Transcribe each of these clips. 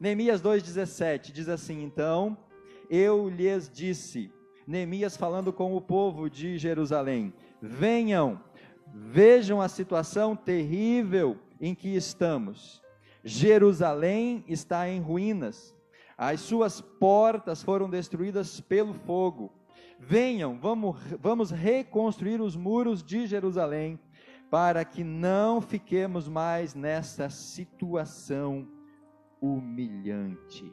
Neemias 2,17 diz assim: então eu lhes disse, Neemias falando com o povo de Jerusalém: venham, vejam a situação terrível em que estamos. Jerusalém está em ruínas, as suas portas foram destruídas pelo fogo. Venham, vamos reconstruir os muros de Jerusalém, para que não fiquemos mais nessa situação humilhante.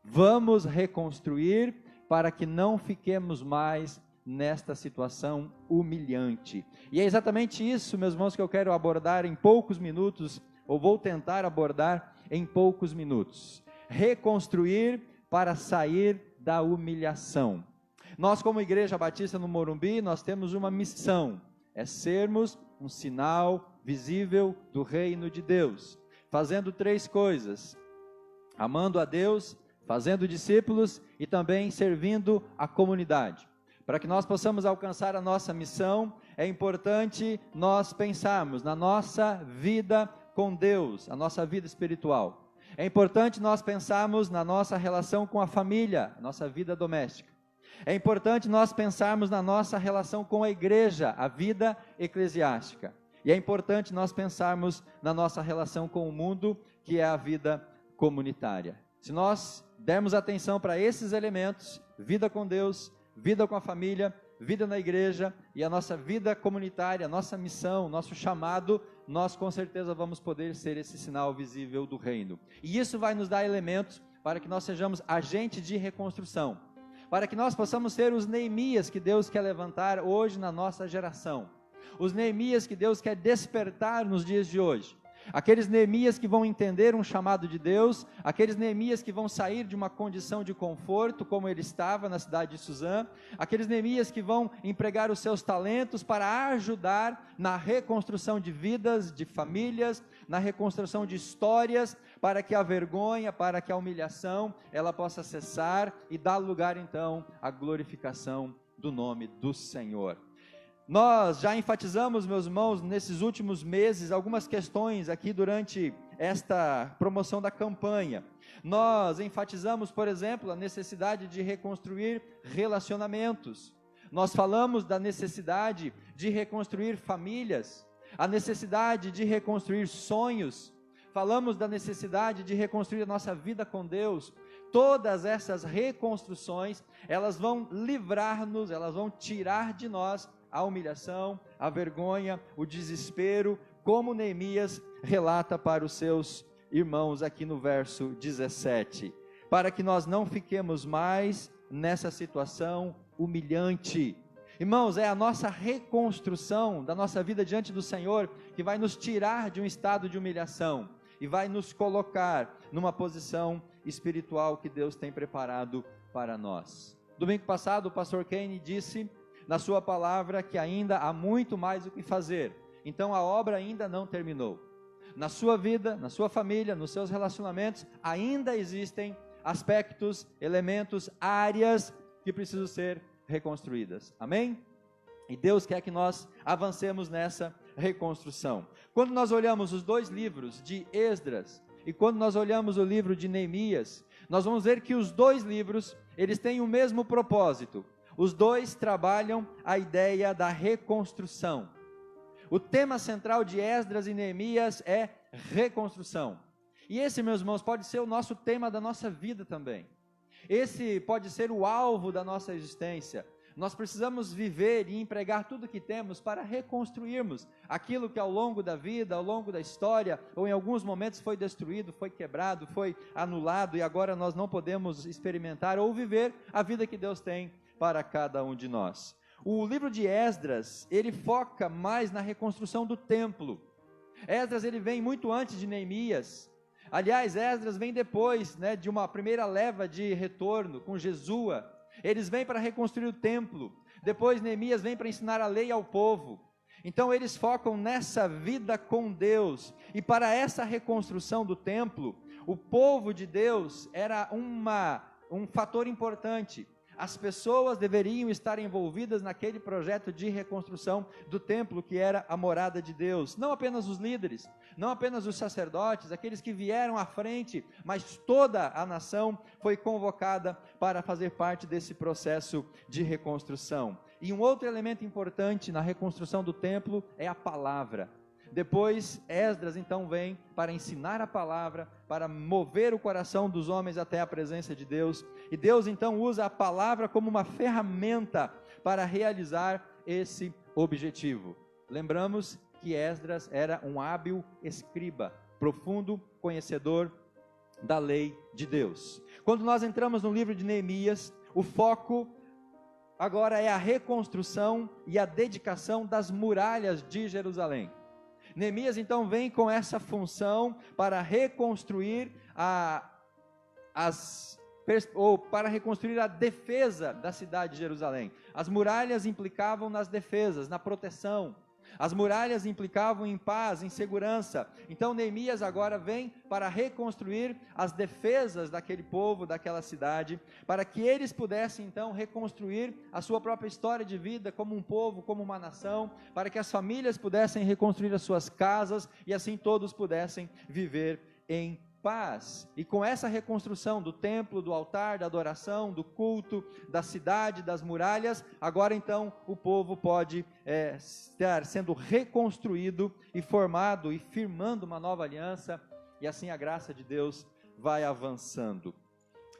Vamos reconstruir para que não fiquemos mais nesta situação humilhante. E é exatamente isso, meus irmãos, que eu quero abordar em poucos minutos, ou vou tentar abordar em poucos minutos. Reconstruir para sair da humilhação. Nós, como Igreja Batista no Morumbi, nós temos uma missão, é sermos um sinal visível do reino de Deus, fazendo 3 coisas: amando a Deus, fazendo discípulos e também servindo a comunidade. Para que nós possamos alcançar a nossa missão, é importante nós pensarmos na nossa vida com Deus, a nossa vida espiritual. É importante nós pensarmos na nossa relação com a família, a nossa vida doméstica. É importante nós pensarmos na nossa relação com a igreja, a vida eclesiástica. E é importante nós pensarmos na nossa relação com o mundo, que é a vida comunitária. Se nós dermos atenção para esses elementos, vida com Deus, vida com a família, vida na igreja e a nossa vida comunitária, a nossa missão, nosso chamado, nós com certeza vamos poder ser esse sinal visível do reino. E isso vai nos dar elementos para que nós sejamos agentes de reconstrução, para que nós possamos ser os Neemias que Deus quer levantar hoje na nossa geração, os Neemias que Deus quer despertar nos dias de hoje, aqueles Neemias que vão entender um chamado de Deus, aqueles Neemias que vão sair de uma condição de conforto, como ele estava na cidade de Suzã, aqueles Neemias que vão empregar os seus talentos para ajudar na reconstrução de vidas, de famílias, na reconstrução de histórias, para que a vergonha, para que a humilhação, ela possa cessar e dar lugar então à glorificação do nome do Senhor. Nós já enfatizamos, meus irmãos, nesses últimos meses, algumas questões aqui durante esta promoção da campanha. Nós enfatizamos, por exemplo, a necessidade de reconstruir relacionamentos. Nós falamos da necessidade de reconstruir famílias, a necessidade de reconstruir sonhos. Falamos da necessidade de reconstruir a nossa vida com Deus. Todas essas reconstruções, elas vão livrar-nos, elas vão tirar de nós a humilhação, a vergonha, o desespero, como Neemias relata para os seus irmãos aqui no verso 17, para que nós não fiquemos mais nessa situação humilhante. Irmãos, é a nossa reconstrução da nossa vida diante do Senhor que vai nos tirar de um estado de humilhação e vai nos colocar numa posição espiritual que Deus tem preparado para nós. Domingo passado o pastor Kane disse na sua palavra que ainda há muito mais o que fazer, então a obra ainda não terminou. Na sua vida, na sua família, nos seus relacionamentos, ainda existem aspectos, elementos, áreas que precisam ser reconstruídas, amém? E Deus quer que nós avancemos nessa reconstrução. Quando nós olhamos os 2 livros de Esdras e quando nós olhamos o livro de Neemias, nós vamos ver que os 2 livros, eles têm o mesmo propósito. Os 2 trabalham a ideia da reconstrução. O tema central de Esdras e Neemias é reconstrução. E esse, meus irmãos, pode ser o nosso tema da nossa vida também. Esse pode ser o alvo da nossa existência. Nós precisamos viver e empregar tudo que temos para reconstruirmos aquilo que ao longo da vida, ao longo da história, ou em alguns momentos foi destruído, foi quebrado, foi anulado, e agora nós não podemos experimentar ou viver a vida que Deus tem para cada um de nós. O livro de Esdras, ele foca mais na reconstrução do templo. Esdras, ele vem muito antes de Neemias. Aliás, Esdras vem depois, de uma primeira leva de retorno com Jesua. Eles vêm para reconstruir o templo. Depois Neemias vem para ensinar a lei ao povo. Então eles focam nessa vida com Deus. E para essa reconstrução do templo, o povo de Deus era um fator importante. As pessoas deveriam estar envolvidas naquele projeto de reconstrução do templo que era a morada de Deus. Não apenas os líderes, não apenas os sacerdotes, aqueles que vieram à frente, mas toda a nação foi convocada para fazer parte desse processo de reconstrução. E um outro elemento importante na reconstrução do templo é a palavra. Depois, Esdras então vem para ensinar a palavra, para mover o coração dos homens até a presença de Deus. E Deus então usa a palavra como uma ferramenta para realizar esse objetivo. Lembramos que Esdras era um hábil escriba, profundo conhecedor da lei de Deus. Quando nós entramos no livro de Neemias, o foco agora é a reconstrução e a dedicação das muralhas de Jerusalém. Neemias então vem com essa função para reconstruir para reconstruir a defesa da cidade de Jerusalém. As muralhas implicavam nas defesas, na proteção. As muralhas implicavam em paz, em segurança. Então Neemias agora vem para reconstruir as defesas daquele povo, daquela cidade, para que eles pudessem então reconstruir a sua própria história de vida como um povo, como uma nação, para que as famílias pudessem reconstruir as suas casas e assim todos pudessem viver em paz. E com essa reconstrução do templo, do altar, da adoração, do culto, da cidade, das muralhas, agora então o povo pode estar sendo reconstruído e formado e firmando uma nova aliança, e assim a graça de Deus vai avançando.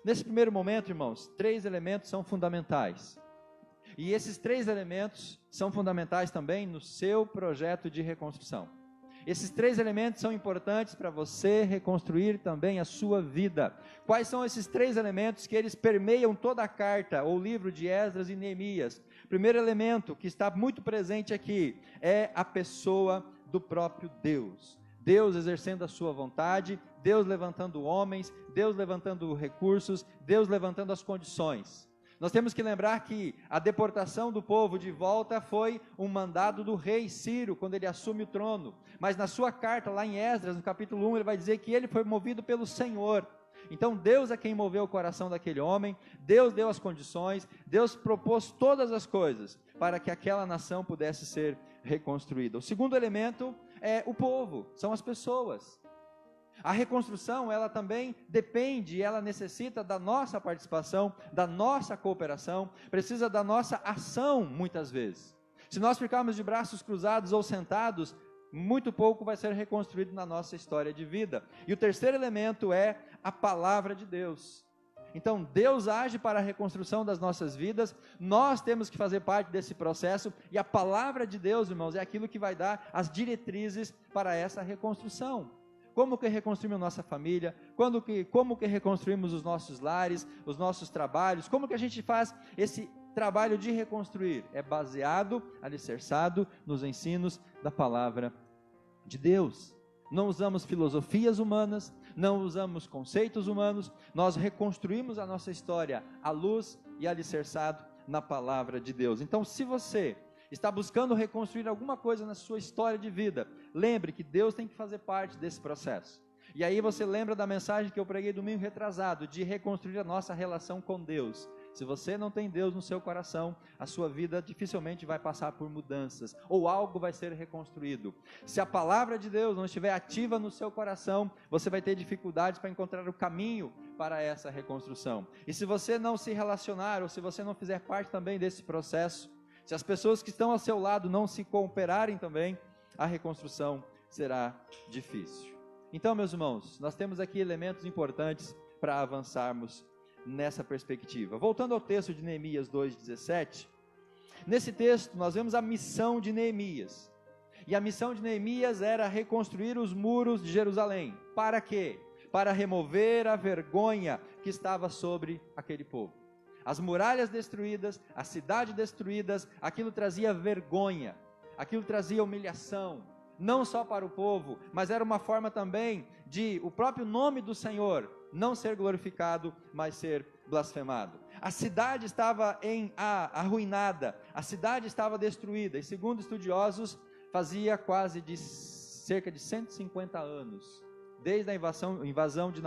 Nesse primeiro momento, irmãos, 3 elementos são fundamentais. E esses 3 elementos são fundamentais também no seu projeto de reconstrução. Esses 3 elementos são importantes para você reconstruir também a sua vida. Quais são esses 3 elementos que eles permeiam toda a carta ou livro de Esdras e Neemias? Primeiro elemento que está muito presente aqui é a pessoa do próprio Deus. Deus exercendo a sua vontade, Deus levantando homens, Deus levantando recursos, Deus levantando as condições. Nós temos que lembrar que a deportação do povo de volta foi um mandado do rei Ciro, quando ele assume o trono. Mas na sua carta, lá em Esdras, no capítulo 1, ele vai dizer que ele foi movido pelo Senhor. Então Deus é quem moveu o coração daquele homem, Deus deu as condições, Deus propôs todas as coisas para que aquela nação pudesse ser reconstruída. O segundo elemento é o povo, são as pessoas. A reconstrução, ela também depende, ela necessita da nossa participação, da nossa cooperação, precisa da nossa ação muitas vezes. Se nós ficarmos de braços cruzados ou sentados, muito pouco vai ser reconstruído na nossa história de vida. E o terceiro elemento é a palavra de Deus. Então Deus age para a reconstrução das nossas vidas, nós temos que fazer parte desse processo, e a palavra de Deus, irmãos, é aquilo que vai dar as diretrizes para essa reconstrução. Como que reconstruímos nossa família, como que reconstruímos os nossos lares, os nossos trabalhos, como que a gente faz esse trabalho de reconstruir? É baseado, alicerçado nos ensinos da palavra de Deus. Não usamos filosofias humanas, não usamos conceitos humanos, nós reconstruímos a nossa história à luz e alicerçado na palavra de Deus. Então, se você está buscando reconstruir alguma coisa na sua história de vida, lembre que Deus tem que fazer parte desse processo. E aí você lembra da mensagem que eu preguei domingo retrasado, de reconstruir a nossa relação com Deus. Se você não tem Deus no seu coração, a sua vida dificilmente vai passar por mudanças, ou algo vai ser reconstruído. Se a palavra de Deus não estiver ativa no seu coração, você vai ter dificuldades para encontrar o caminho para essa reconstrução. E se você não se relacionar, ou se você não fizer parte também desse processo, se as pessoas que estão ao seu lado não se cooperarem também, a reconstrução será difícil. Então, meus irmãos, nós temos aqui elementos importantes para avançarmos nessa perspectiva. Voltando ao texto de Neemias 2,17, nesse texto nós vemos a missão de Neemias. E a missão de Neemias era reconstruir os muros de Jerusalém. Para quê? Para remover a vergonha que estava sobre aquele povo. As muralhas destruídas, a cidade destruída, aquilo trazia vergonha, aquilo trazia humilhação, não só para o povo, mas era uma forma também de o próprio nome do Senhor não ser glorificado, mas ser blasfemado. A cidade estava arruinada, a cidade estava destruída, e segundo estudiosos, fazia cerca de 150 anos, desde a invasão de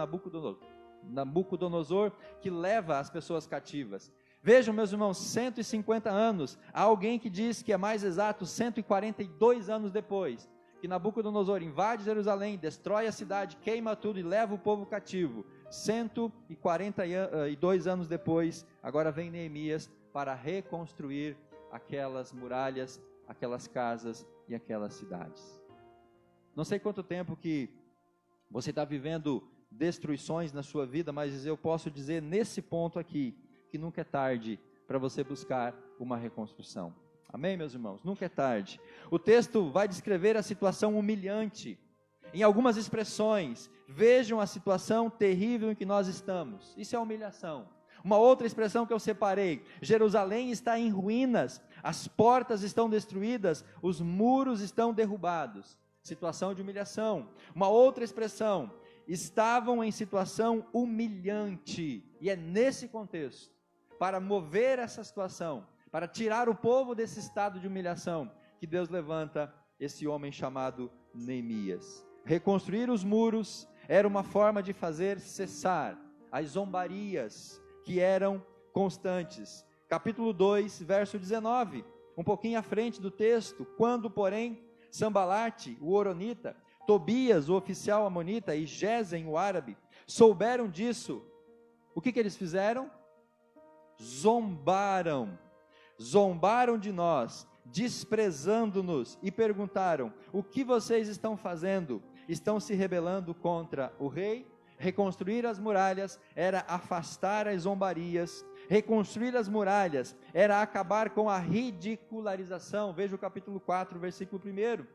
Nabucodonosor, que leva as pessoas cativas. Vejam, meus irmãos, 150 anos, há alguém que diz que é mais exato, 142 anos depois, que Nabucodonosor invade Jerusalém, destrói a cidade, queima tudo e leva o povo cativo. 142 anos depois, agora vem Neemias para reconstruir aquelas muralhas, aquelas casas e aquelas cidades. Não sei quanto tempo que você está vivendo destruições na sua vida, mas eu posso dizer nesse ponto aqui, que nunca é tarde para você buscar uma reconstrução. Amém, meus irmãos? Nunca é tarde. O texto vai descrever a situação humilhante. Em algumas expressões, vejam a situação terrível em que nós estamos. Isso é humilhação. Uma outra expressão que eu separei: Jerusalém está em ruínas, as portas estão destruídas, os muros estão derrubados. Situação de humilhação. Uma outra expressão: estavam em situação humilhante. E é nesse contexto, para mover essa situação, para tirar o povo desse estado de humilhação, que Deus levanta esse homem chamado Neemias. Reconstruir os muros era uma forma de fazer cessar as zombarias que eram constantes. Capítulo 2, verso 19, um pouquinho à frente do texto: quando, porém, Sambalate, o horonita, Tobias, o oficial amonita, e Gesem, o árabe, souberam disso, o que eles fizeram? Zombaram de nós, desprezando-nos, e perguntaram: o que vocês estão fazendo? Estão se rebelando contra o rei? Reconstruir as muralhas era afastar as zombarias, reconstruir as muralhas era acabar com a ridicularização. Veja o capítulo 4, versículo 1.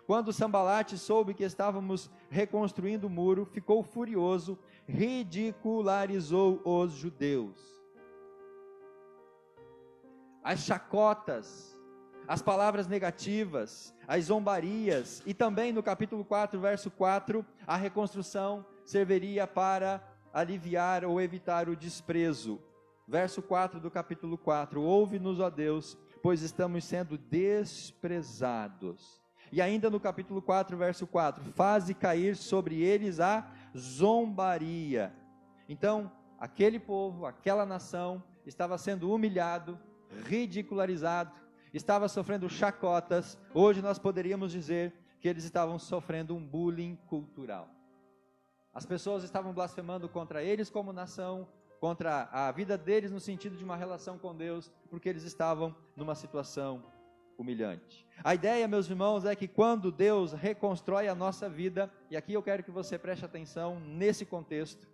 Quando Sambalate soube que estávamos reconstruindo o muro, ficou furioso, ridicularizou os judeus. As chacotas, as palavras negativas, as zombarias, e também no capítulo 4, verso 4, a reconstrução serviria para aliviar ou evitar o desprezo. Verso 4 do capítulo 4: ouve-nos, ó Deus, pois estamos sendo desprezados. E ainda no capítulo 4, verso 4: faze cair sobre eles a zombaria. Então, aquele povo, aquela nação, estava sendo humilhado, ridicularizado, estava sofrendo chacotas. Hoje nós poderíamos dizer que eles estavam sofrendo um bullying cultural. As pessoas estavam blasfemando contra eles como nação, contra a vida deles no sentido de uma relação com Deus, porque eles estavam numa situação humilhante. A ideia, meus irmãos, é que quando Deus reconstrói a nossa vida, e aqui eu quero que você preste atenção nesse contexto,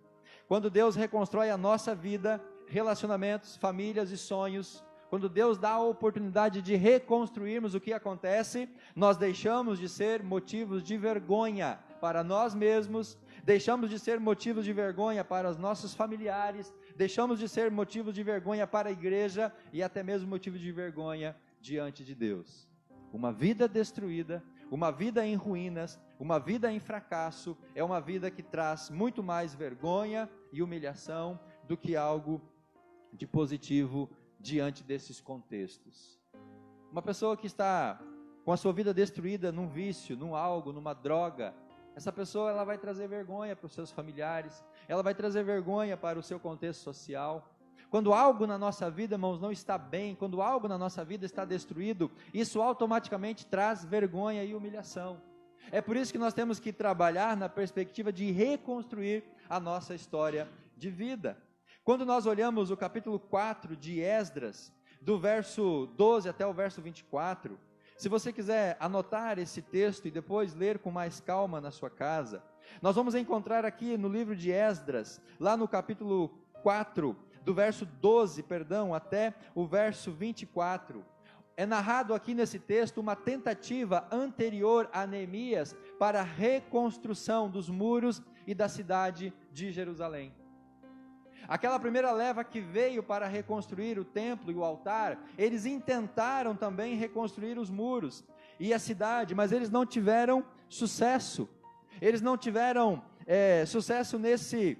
quando Deus reconstrói a nossa vida, relacionamentos, famílias e sonhos, quando Deus dá a oportunidade de reconstruirmos, o que acontece? Nós deixamos de ser motivos de vergonha para nós mesmos, deixamos de ser motivos de vergonha para os nossos familiares, deixamos de ser motivos de vergonha para a igreja e até mesmo motivo de vergonha diante de Deus. Uma vida destruída, uma vida em ruínas, uma vida em fracasso, é uma vida que traz muito mais vergonha e humilhação do que algo de positivo diante desses contextos. Uma pessoa que está com a sua vida destruída num vício, num algo, numa droga, essa pessoa ela vai trazer vergonha para os seus familiares, ela vai trazer vergonha para o seu contexto social. Quando algo na nossa vida, irmãos, não está bem, quando algo na nossa vida está destruído, isso automaticamente traz vergonha e humilhação. É por isso que nós temos que trabalhar na perspectiva de reconstruir a nossa história de vida. Quando nós olhamos o capítulo 4 de Esdras, do verso 12 até o verso 24, se você quiser anotar esse texto e depois ler com mais calma na sua casa, nós vamos encontrar aqui no livro de Esdras, lá no capítulo 4, do verso 12, até o verso 24, é narrado aqui nesse texto uma tentativa anterior a Neemias para a reconstrução dos muros e da cidade de Jerusalém. Aquela primeira leva que veio para reconstruir o templo e o altar, eles intentaram também reconstruir os muros e a cidade, mas eles não tiveram sucesso. Eles não tiveram sucesso nesse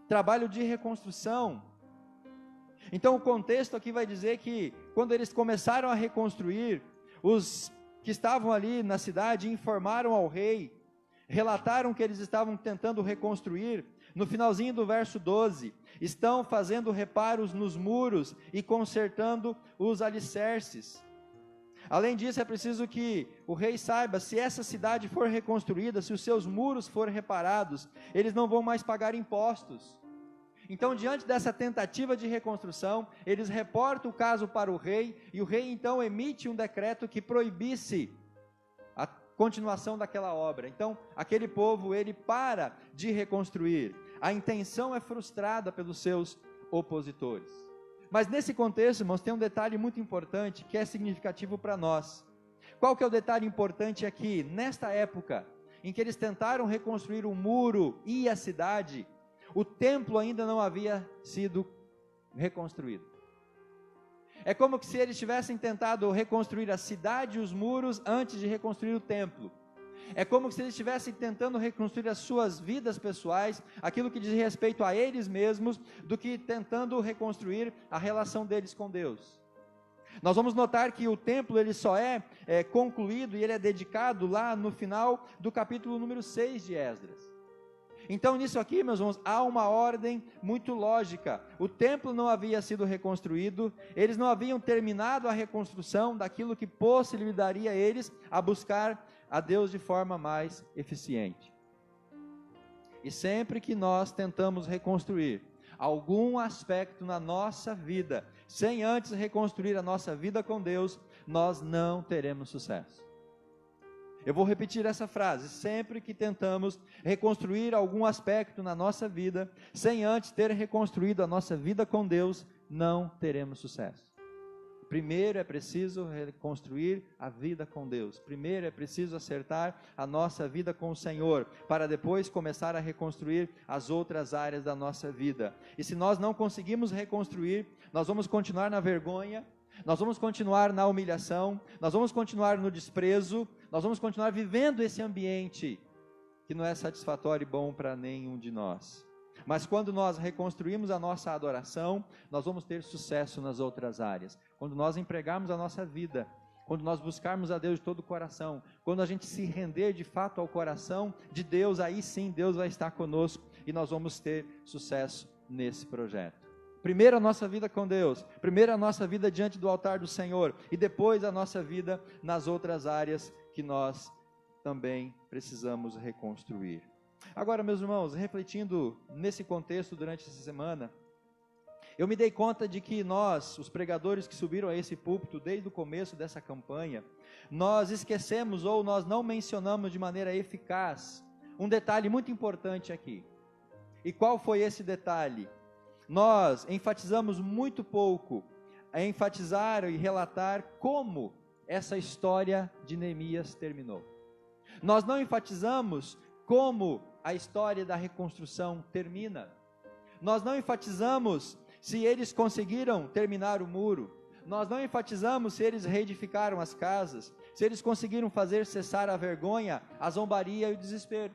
trabalho de reconstrução. Então o contexto aqui vai dizer que quando eles começaram a reconstruir, os que estavam ali na cidade informaram ao rei relataram que eles estavam tentando reconstruir, no finalzinho do verso 12, estão fazendo reparos nos muros e consertando os alicerces. Além disso, é preciso que o rei saiba, se essa cidade for reconstruída, se os seus muros forem reparados, eles não vão mais pagar impostos. Então, diante dessa tentativa de reconstrução, eles reportam o caso para o rei, e o rei então emite um decreto que proibisse a continuação daquela obra. Então, aquele povo, ele para de reconstruir. A intenção é frustrada pelos seus opositores. Mas nesse contexto, irmãos, tem um detalhe muito importante que é significativo para nós. Qual que é o detalhe importante aqui? Nesta época, em que eles tentaram reconstruir o muro e a cidade, o templo ainda não havia sido reconstruído. É como se eles tivessem tentado reconstruir a cidade e os muros antes de reconstruir o templo. É como se eles estivessem tentando reconstruir as suas vidas pessoais, aquilo que diz respeito a eles mesmos, do que tentando reconstruir a relação deles com Deus. Nós vamos notar que o templo ele só é concluído e ele é dedicado lá no final do capítulo número 6 de Esdras. Então nisso aqui, meus irmãos, há uma ordem muito lógica. O templo não havia sido reconstruído, eles não haviam terminado a reconstrução daquilo que possibilitaria eles a buscar a Deus de forma mais eficiente. E sempre que nós tentamos reconstruir algum aspecto na nossa vida, sem antes reconstruir a nossa vida com Deus, nós não teremos sucesso. Eu vou repetir essa frase: sempre que tentamos reconstruir algum aspecto na nossa vida, sem antes ter reconstruído a nossa vida com Deus, não teremos sucesso. Primeiro é preciso reconstruir a vida com Deus. Primeiro é preciso acertar a nossa vida com o Senhor, para depois começar a reconstruir as outras áreas da nossa vida. E se nós não conseguimos reconstruir, nós vamos continuar na vergonha, nós vamos continuar na humilhação, nós vamos continuar no desprezo, nós vamos continuar vivendo esse ambiente que não é satisfatório e bom para nenhum de nós. Mas quando nós reconstruímos a nossa adoração, nós vamos ter sucesso nas outras áreas. Quando nós empregarmos a nossa vida, quando nós buscarmos a Deus de todo o coração, quando a gente se render de fato ao coração de Deus, aí sim Deus vai estar conosco e nós vamos ter sucesso nesse projeto. Primeiro a nossa vida com Deus, primeiro a nossa vida diante do altar do Senhor, e depois a nossa vida nas outras áreas que nós também precisamos reconstruir. Agora, meus irmãos, refletindo nesse contexto durante essa semana, eu me dei conta de que nós, os pregadores que subiram a esse púlpito desde o começo dessa campanha, nós esquecemos ou nós não mencionamos de maneira eficaz um detalhe muito importante aqui. E qual foi esse detalhe? Nós enfatizamos muito pouco a enfatizar e relatar como essa história de Neemias terminou. Nós não enfatizamos como a história da reconstrução termina. Nós não enfatizamos se eles conseguiram terminar o muro. Nós não enfatizamos se eles reedificaram as casas, se eles conseguiram fazer cessar a vergonha, a zombaria e o desespero.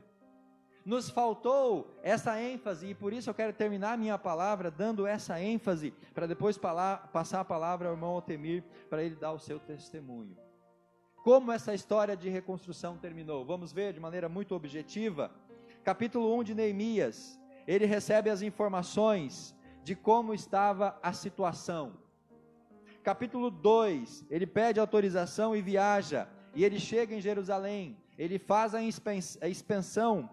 Nos faltou essa ênfase, e por isso eu quero terminar minha palavra dando essa ênfase, para depois passar a palavra ao irmão Altemir, para ele dar o seu testemunho. Como essa história de reconstrução terminou? Vamos ver de maneira muito objetiva. Capítulo 1 de Neemias, ele recebe as informações de como estava a situação. Capítulo 2, ele pede autorização e viaja, e ele chega em Jerusalém, ele faz a inspeção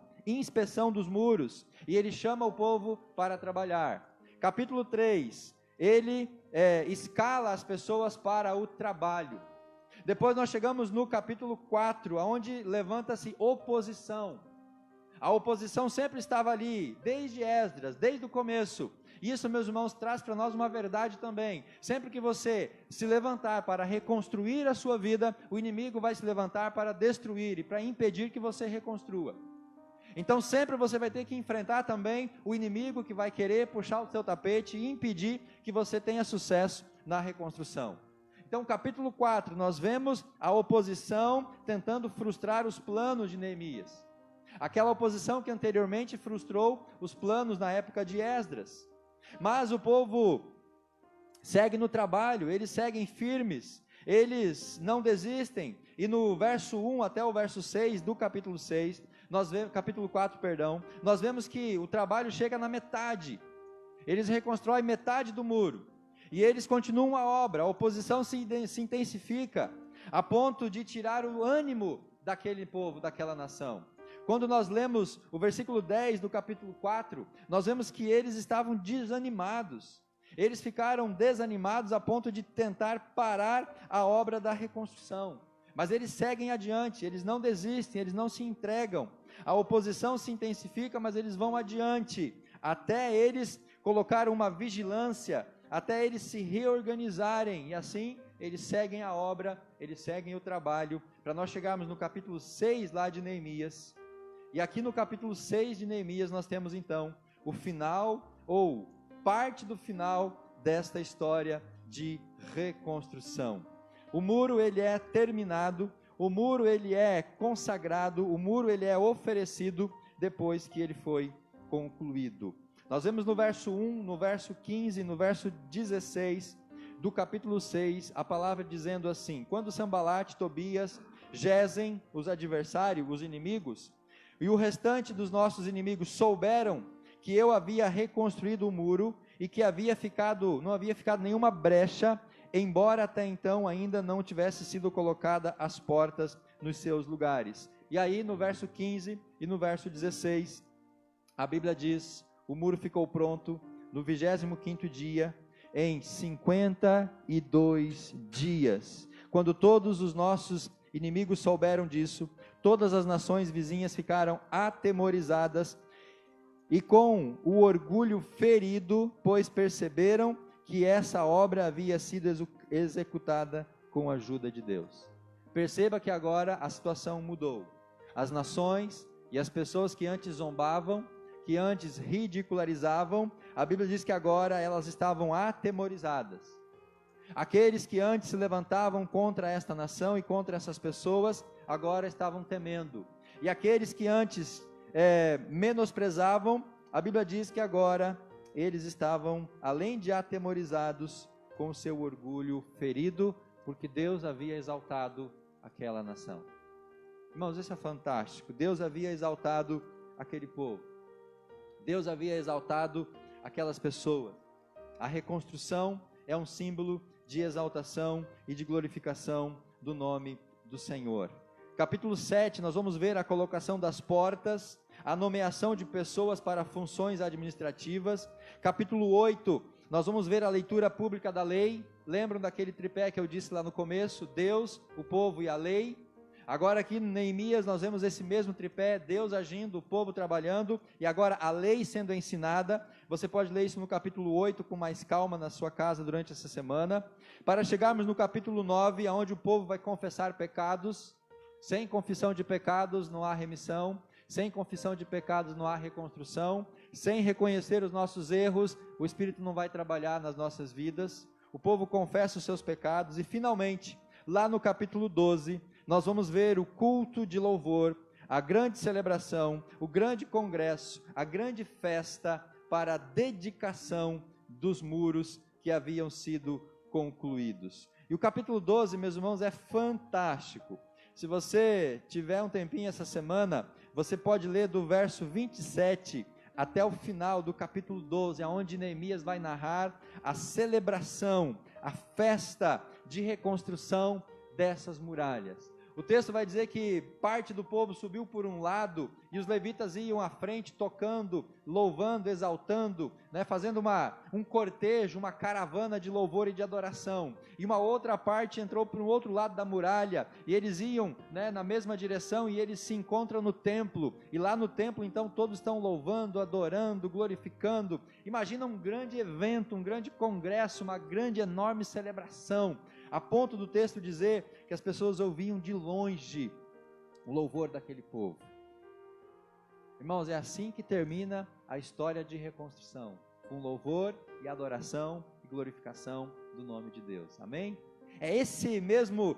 dos muros, e ele chama o povo para trabalhar. Capítulo 3, ele escala as pessoas para o trabalho. Depois nós chegamos no capítulo 4, onde levanta-se oposição. A oposição sempre estava ali, desde Esdras, desde o começo. Isso, meus irmãos, traz para nós uma verdade também. Sempre que você se levantar para reconstruir a sua vida, o inimigo vai se levantar para destruir e para impedir que você reconstrua. Então sempre você vai ter que enfrentar também o inimigo que vai querer puxar o seu tapete e impedir que você tenha sucesso na reconstrução. Então capítulo 4, nós vemos a oposição tentando frustrar os planos de Neemias. Aquela oposição que anteriormente frustrou os planos na época de Esdras. Mas o povo segue no trabalho, eles seguem firmes, eles não desistem. E no verso 1 até o verso 6 do capítulo 6, nós vemos, capítulo 4, perdão, nós vemos que o trabalho chega na metade, eles reconstroem metade do muro, e eles continuam a obra, a oposição se intensifica, a ponto de tirar o ânimo daquele povo, daquela nação. Quando nós lemos o versículo 10 do capítulo 4, nós vemos que eles estavam desanimados, eles ficaram desanimados a ponto de tentar parar a obra da reconstrução, mas eles seguem adiante, eles não desistem, eles não se entregam, a oposição se intensifica, mas eles vão adiante, até eles colocar uma vigilância, até eles se reorganizarem, e assim eles seguem a obra, eles seguem o trabalho, para nós chegarmos no capítulo 6 lá de Neemias. E aqui no capítulo 6 de Neemias nós temos então o final, ou parte do final desta história de reconstrução. O muro ele é terminado, o muro ele é consagrado, o muro ele é oferecido depois que ele foi concluído. Nós vemos no verso 1, no verso 15, no verso 16 do capítulo 6, a palavra dizendo assim: quando Sanbalate, Tobias, Gesem, os adversários, os inimigos, e o restante dos nossos inimigos souberam que eu havia reconstruído o muro e que não havia ficado nenhuma brecha, embora até então ainda não tivesse sido colocada as portas nos seus lugares. E aí no verso 15 e no verso 16, a Bíblia diz: o muro ficou pronto no 25º dia, em 52 dias. Quando todos os nossos inimigos souberam disso, todas as nações vizinhas ficaram atemorizadas e com o orgulho ferido, pois perceberam que essa obra havia sido executada com a ajuda de Deus. Perceba que agora a situação mudou. As nações e as pessoas que antes zombavam, que antes ridicularizavam, a Bíblia diz que agora elas estavam atemorizadas. Aqueles que antes se levantavam contra esta nação e contra essas pessoas, agora estavam temendo. E aqueles que antes menosprezavam, a Bíblia diz que agora eles estavam, além de atemorizados, com o seu orgulho ferido, porque Deus havia exaltado aquela nação. Irmãos, isso é fantástico. Deus havia exaltado aquele povo. Deus havia exaltado aquelas pessoas. A reconstrução é um símbolo de exaltação e de glorificação do nome do Senhor. Capítulo 7, nós vamos ver a colocação das portas, a nomeação de pessoas para funções administrativas. Capítulo 8, nós vamos ver a leitura pública da lei. Lembram daquele tripé que eu disse lá no começo? Deus, o povo e a lei. Agora aqui em Neemias nós vemos esse mesmo tripé, Deus agindo, o povo trabalhando, e agora a lei sendo ensinada. Você pode ler isso no capítulo 8 com mais calma na sua casa durante essa semana, para chegarmos no capítulo 9, onde o povo vai confessar pecados. Sem confissão de pecados não há remissão, sem confissão de pecados não há reconstrução, sem reconhecer os nossos erros, o Espírito não vai trabalhar nas nossas vidas. O povo confessa os seus pecados, e finalmente, lá no capítulo 12, nós vamos ver o culto de louvor, a grande celebração, o grande congresso, a grande festa para a dedicação dos muros que haviam sido concluídos. E o capítulo 12, meus irmãos, é fantástico. Se você tiver um tempinho essa semana, você pode ler do verso 27 até o final do capítulo 12, onde Neemias vai narrar a celebração, a festa de reconstrução dessas muralhas. O texto vai dizer que parte do povo subiu por um lado e os levitas iam à frente tocando, louvando, exaltando, fazendo um cortejo, uma caravana de louvor e de adoração. E uma outra parte entrou para o outro lado da muralha e eles iam na mesma direção e eles se encontram no templo. E lá no templo então todos estão louvando, adorando, glorificando. Imagina um grande evento, um grande congresso, uma grande enorme celebração, a ponto do texto dizer que as pessoas ouviam de longe o louvor daquele povo. Irmãos, é assim que termina a história de reconstrução, com louvor e adoração e glorificação do nome de Deus, amém? É esse mesmo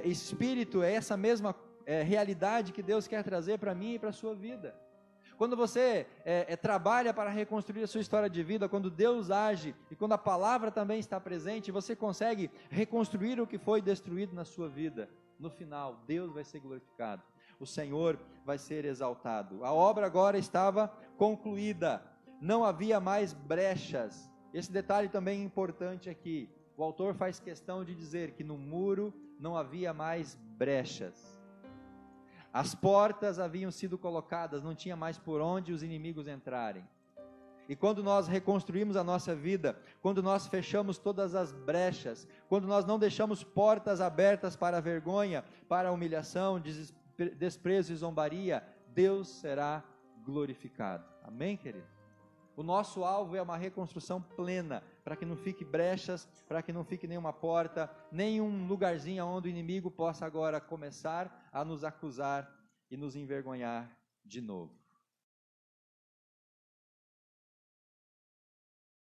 espírito, é essa mesma realidade que Deus quer trazer para mim e para a sua vida. Quando você trabalha para reconstruir a sua história de vida, quando Deus age e quando a palavra também está presente, você consegue reconstruir o que foi destruído na sua vida. No final, Deus vai ser glorificado. o Senhor vai ser exaltado. A obra agora estava concluída, não havia mais brechas. Esse detalhe também é importante aqui. O autor faz questão de dizer que no muro não havia mais brechas. As portas haviam sido colocadas, não tinha mais por onde os inimigos entrarem. E quando nós reconstruímos a nossa vida, quando nós fechamos todas as brechas, quando nós não deixamos portas abertas para a vergonha, para a humilhação, desprezo e zombaria, Deus será glorificado. Amém, querido? O nosso alvo é uma reconstrução plena, para que não fique brechas, para que não fique nenhuma porta, nenhum lugarzinho onde o inimigo possa agora começar a nos acusar e nos envergonhar de novo.